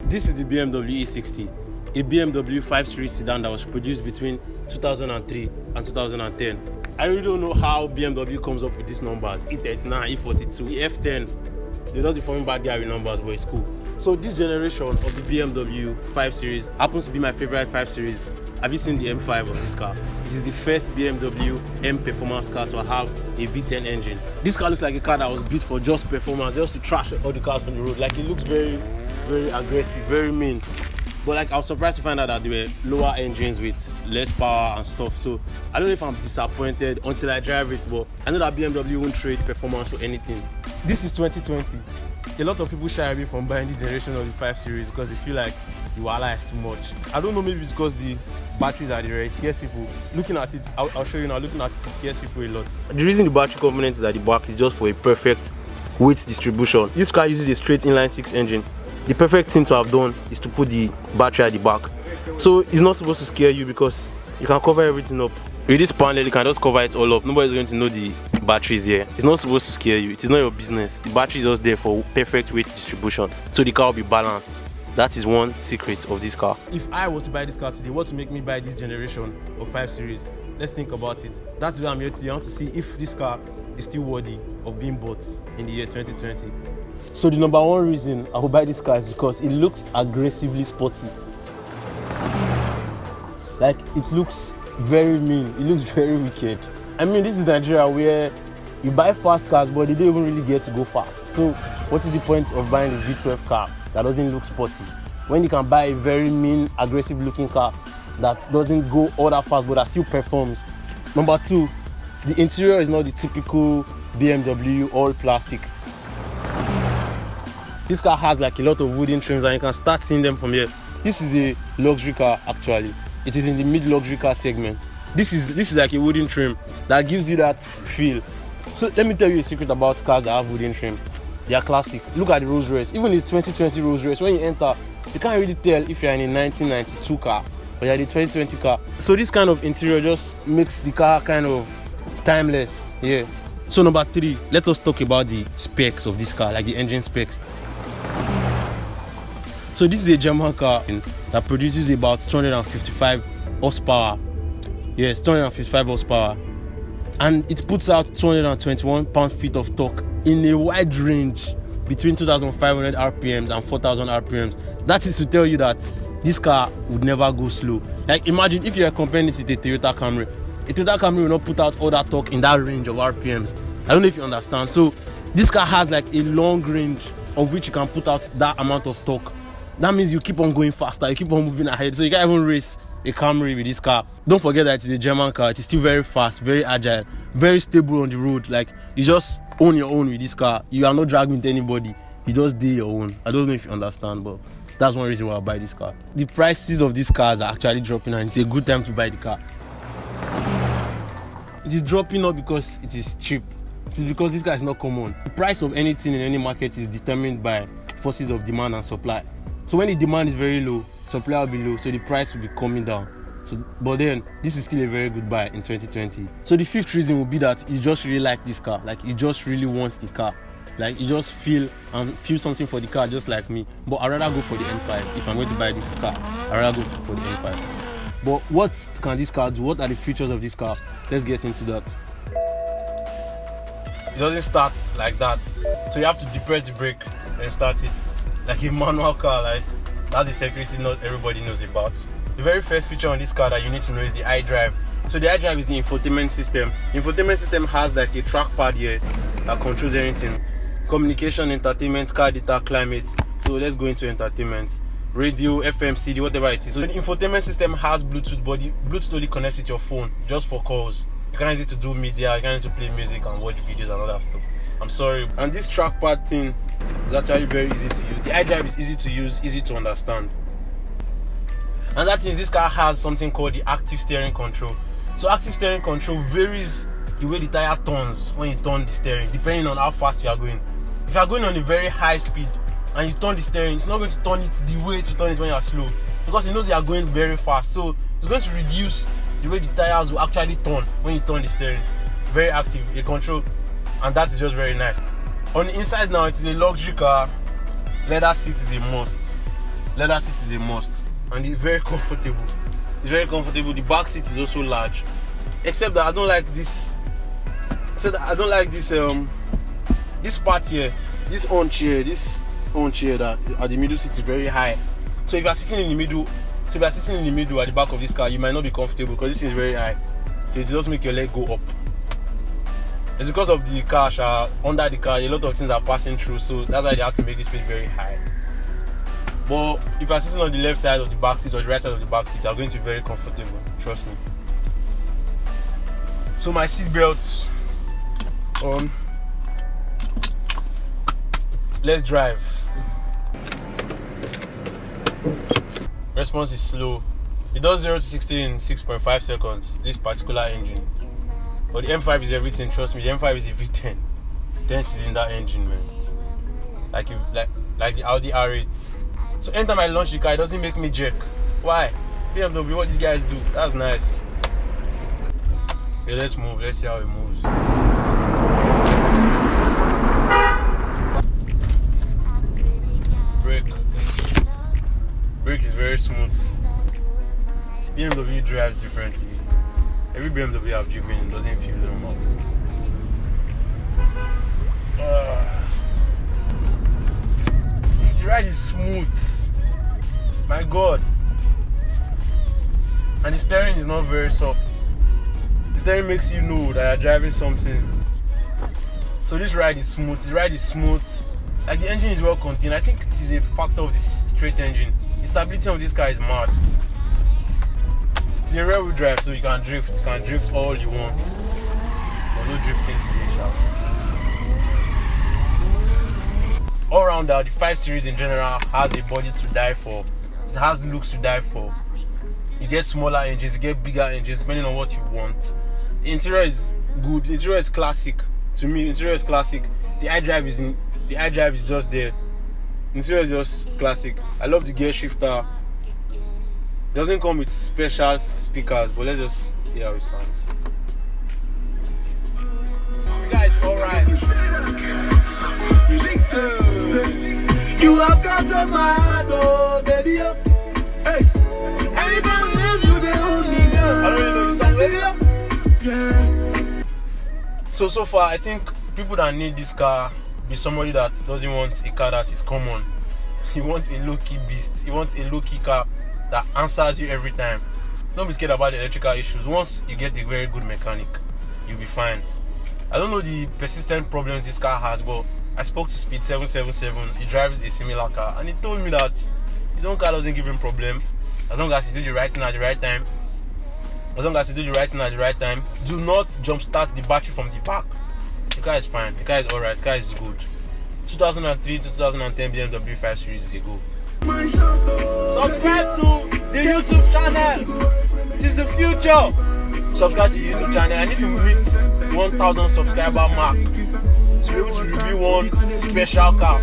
This is the BMW E60, a BMW 5 Series sedan that was produced between 2003 and 2010. I really don't know how BMW comes up with these numbers, E39, E42, E10. They're not the forming bad guy with numbers, but it's cool. So this generation of the BMW 5 Series happens to be my favorite 5 Series. Have you seen the M5 of this car? It is the first BMW M performance car to have a V10 engine. This car looks like a car that was built for just performance, just to trash all the cars on the road. Like, it looks very aggressive, very mean. But like, I was surprised to find out that there were lower engines with less power and stuff. So I don't know if I'm disappointed until I drive it, but I know that BMW won't trade performance for anything. This is 2020. A lot of people shy away from buying this generation of the 5 Series because they feel like the Wala is too much. I don't know, maybe it's because the batteries are there, it scares people. Looking at it, I'll show you now, looking at it scares people a lot. The reason the battery component is at the back is just for a perfect weight distribution. This car uses a straight inline 6 engine. The perfect thing to have done is to put the battery at the back. So it's not supposed to scare you because you can cover everything up. With this panel, you can just cover it all up. Nobody's going to know the batteries here. It's not supposed to scare you. It is not your business. The battery is just there for perfect weight distribution, so the car will be balanced. That is one secret of this car. If I was to buy this car today, what would make me buy this generation of 5 Series? Let's think about it. That's why I'm here today. I want to see if this car is still worthy of being bought in the year 2020. So the number one reason I will buy this car is because it looks aggressively sporty. Like, it looks very mean, it looks very wicked. I mean, this is Nigeria where you buy fast cars but they don't even really get to go fast. So what is the point of buying a V12 car that doesn't look sporty when you can buy a very mean, aggressive looking car that doesn't go all that fast but that still performs? Number two, the interior is not the typical BMW all plastic. This car has like a lot of wooden trims and you can start seeing them from here. This is a luxury car actually. It is in the mid-luxury car segment. This is like a wooden trim that gives you that feel. So let me tell you a secret about cars that have wooden trim. They are classic. Look at the Rolls Royce. Even the 2020 Rolls Royce, when you enter, you can't really tell if you're in a 1992 car or you're in a 2020 car. So this kind of interior just makes the car kind of timeless. Yeah. So number three, let us talk about the specs of this car, like the engine specs. So this is a German car that produces about 255 horsepower. Yes, 255 horsepower. And it puts out 221 pound-feet of torque in a wide range between 2,500 RPMs and 4,000 RPMs. That is to tell you that this car would never go slow. Like, imagine if you're comparing it to the Toyota Camry. A Toyota Camry will not put out all that torque in that range of RPMs. I don't know if you understand. So this car has like a long range of which you can put out that amount of torque. That means you keep on going faster, you keep on moving ahead. So you can't even race a Camry with this car. Don't forget that it's a German car. It is still very fast, very agile, very stable on the road. Like, you just own your own with this car. You are not dragging with anybody. You just do your own. I don't know if you understand, but that's one reason why I buy this car. The prices of these cars are actually dropping and it's a good time to buy the car. It is dropping not because it is cheap. It is because this car is not common. The price of anything in any market is determined by forces of demand and supply. So when the demand is very low, supply will be low, so the price will be coming down. So, but then this is still a very good buy in 2020. So the fifth reason will be that you just really like this car. Like, you just really want the car. Like, you just feel something for the car, just like me. But I'd rather go for the M5. If I'm going to buy this car, I'd rather go for the M5. But what can this car do? What are the features of this car? Let's get into that. It doesn't start like that. So you have to depress the brake and start it. Like a manual car, like, that's a security not everybody knows about. The very first feature on this car that you need to know is the iDrive. So the iDrive is the infotainment system. The infotainment system has like a trackpad here that controls everything. Communication, entertainment, car data, climate. So let's go into entertainment. Radio, FM, CD, whatever it is. So the infotainment system has Bluetooth, but the Bluetooth only connects with your phone, just for calls. You can't use it to do media, you can't use it to play music and watch videos and all that stuff. I'm sorry. And this trackpad thing is actually very easy to use. The iDrive is easy to use, easy to understand. And that means this car has something called the active steering control. So active steering control varies the way the tire turns when you turn the steering, depending on how fast you are going. If you are going on a very high speed and you turn the steering, it's not going to turn it the way to turn it when you are slow, because it knows you are going very fast. So it's going to reduce the way the tires will actually turn when you turn the steering. Very active, a control, and that is just very nice. On the inside now, it is a luxury car. Leather seat is a must. Leather seat is a must, and it's very comfortable. It's very comfortable. The back seat is also large, except that I don't like this. This part here, this on chair that at the middle seat is very high. So if you are sitting in the middle, at the back of this car, you might not be comfortable because this is very high. So it just make your leg go up. It's because of the car, under the car, a lot of things are passing through, so that's why they have to make this place very high. But if you're sitting on the left side of the back seat or the right side of the back seat, you're going to be very comfortable, trust me. So my seat belt on. Let's drive. Response is slow. It does 0 to 60 in 6.5 seconds, this particular engine. But the M5 is everything, trust me. The M5 is a V10, 10-cylinder engine, man. Like the Audi R8. So anytime I launch the car, it doesn't make me jerk. Why? BMW, what did you guys do? That's nice. Okay, let's move. Let's see how it moves. Brake is very smooth. BMW drives differently. Every BMW I've driven doesn't feel normal. The ride is smooth. My God. And the steering is not very soft. The steering makes you know that you're driving something. So this ride is smooth. The ride is smooth. Like the engine is well contained. I think it is a factor of this straight engine. The stability of this car is mad. It's a rear wheel drive, so you can drift. You can drift all you want. But no drifting today, all around that, the 5 Series in general has a body to die for. It has looks to die for. You get smaller engines, you get bigger engines, depending on what you want. The interior is good. The interior is classic. To me, the interior is classic. The iDrive is just there. The interior is just classic. I love the gear shifter. It doesn't come with special speakers, but let's just hear how it sounds. The speaker is alright. You have captured my heart, oh baby. Oh. Hey, anytime you they hold me down. I don't really know the song, baby. Yeah. So far, I think people that need this car be somebody that doesn't want a car that is common. He wants a low-key beast. He wants a low-key car that answers you every time. Don't be scared about the electrical issues. Once you get a very good mechanic, you'll be fine. I don't know the persistent problems this car has, but I spoke to Speed 777. He drives a similar car, and he told me that his own car doesn't give him problem as long as you do the right thing at the right time. Do not jumpstart the battery from the back. The car is fine. The car is alright. The car is good. 2003 to 2010 BMW 5 Series is a go. Subscribe to the YouTube channel. It is the future. Subscribe to the YouTube channel. I need to meet 1,000 subscriber mark to be able to review one special car.